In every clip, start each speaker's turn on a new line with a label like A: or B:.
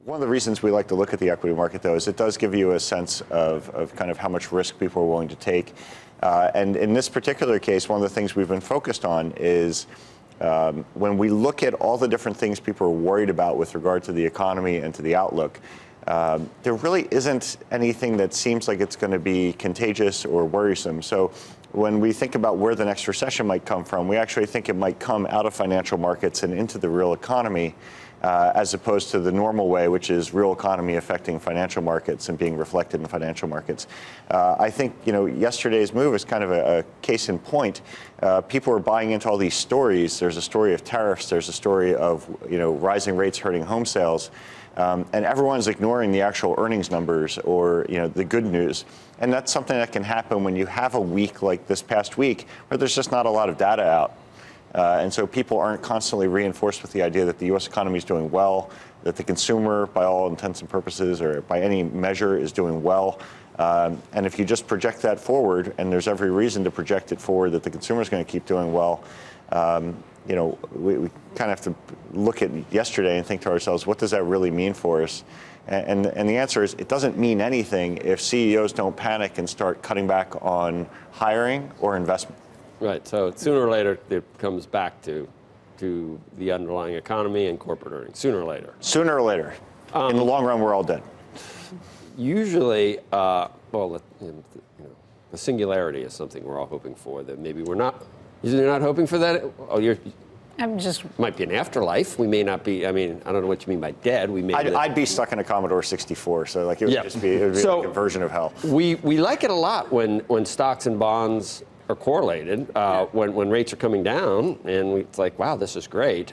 A: One of the reasons we like to look at the equity market, though, is it does give you a sense of kind of how much risk people are willing to take. And in this particular case, one of the things we've been focused on is when we look at all the different things people are worried about with regard to the economy and to the outlook, there really isn't anything that seems like it's going to be contagious or worrisome. So when we think about where the next recession might come from, we actually think it might come out of financial markets and into the real economy, as opposed to the normal way, which is real economy affecting financial markets and being reflected in financial markets. I think, yesterday's move is kind of a case in point. People are buying into all these stories. There's a story of tariffs. There's a story of, rising rates hurting home sales. And everyone's ignoring the actual earnings numbers or, the good news. And that's something that can happen when you have a week like this past week where there's just not a lot of data out. And so people aren't constantly reinforced with the idea that the U.S. economy is doing well, that the consumer, by all intents and purposes, or by any measure, is doing well. And if you just project that forward, and there's every reason to project it forward that the consumer is going to keep doing well, we kind of have to look at yesterday and think to ourselves, what does that really mean for us? And the answer is, it doesn't mean anything if CEOs don't panic and start cutting back on hiring or investment.
B: Right. So sooner or later, it comes back to the underlying economy and corporate earnings. Sooner or later.
A: Sooner or later. In the long run, we're all dead.
B: Usually, the singularity is something we're all hoping for. That maybe we're not. You're not hoping for that. Oh,
C: I'm just.
B: Might be an afterlife. We may not be. I mean, I don't know what you mean by dead. We may.
A: I'd be stuck in a Commodore 64. So it would just be, like a version of hell.
B: We like it a lot when stocks and bonds are correlated, when rates are coming down, and it's like, wow, this is great.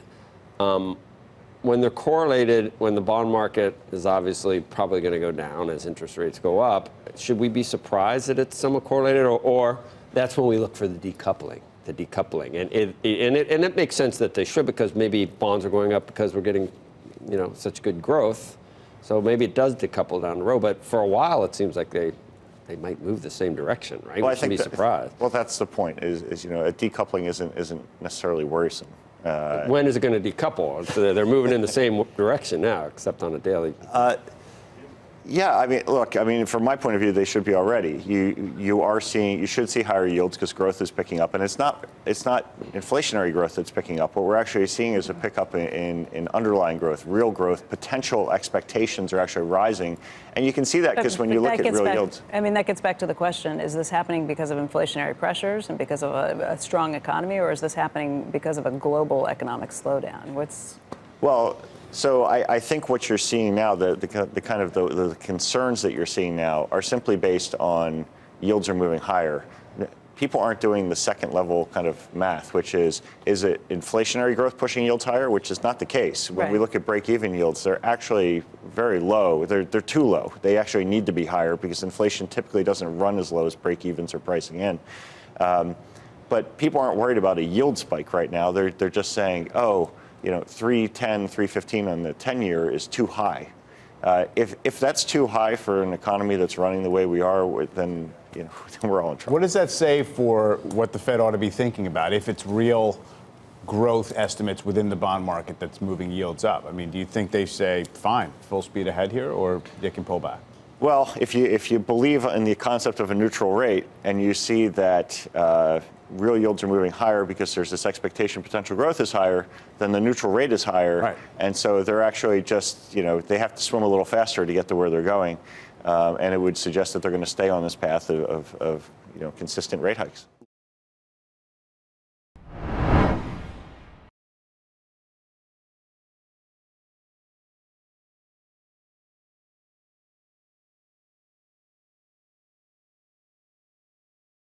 B: When they're correlated, when the bond market is obviously probably going to go down as interest rates go up, should we be surprised that it's somewhat correlated, or that's when we look for the decoupling? And it makes sense that they should, because maybe bonds are going up because we're getting, such good growth. So maybe it does decouple down the road. But for a while, it seems like they might move the same direction, right?
A: Well,
B: we shouldn't be surprised.
A: Well, that's the point. Is a decoupling isn't necessarily worrisome.
B: When is it going to decouple? So they're moving in the same direction now, except on a daily.
A: Yeah, I mean, look, from my point of view, they should be already. You should see higher yields because growth is picking up, and it's not inflationary growth that's picking up. What we're actually seeing is a pickup in underlying growth, real growth. Potential expectations are actually rising, and you can see that because when you look at real yields.
C: I mean, that gets back to the question: is this happening because of inflationary pressures and because of a strong economy, or is this happening because of a global economic slowdown?
A: Well, so I think what you're seeing now, the kind of the concerns that you're seeing now are simply based on yields are moving higher. People aren't doing the second level kind of math, which is it inflationary growth pushing yields higher, which is not the case. When we look at break-even yields, they're actually very low. They're too low. They actually need to be higher because inflation typically doesn't run as low as break-evens are pricing in. But people aren't worried about a yield spike right now. They're just saying, oh, 310, 315 on the 10-year is too high. If that's too high for an economy that's running the way we are, then we're all in trouble.
D: What does that say for what the Fed ought to be thinking about if it's real growth estimates within the bond market that's moving yields up? I mean, do you think they say, fine, full speed ahead here, or they can pull back?
A: Well, if you believe in the concept of a neutral rate and you see that real yields are moving higher because there's this expectation potential growth is higher, then the neutral rate is higher.
D: Right.
A: And so they're actually just, they have to swim a little faster to get to where they're going. And it would suggest that they're going to stay on this path of consistent rate hikes.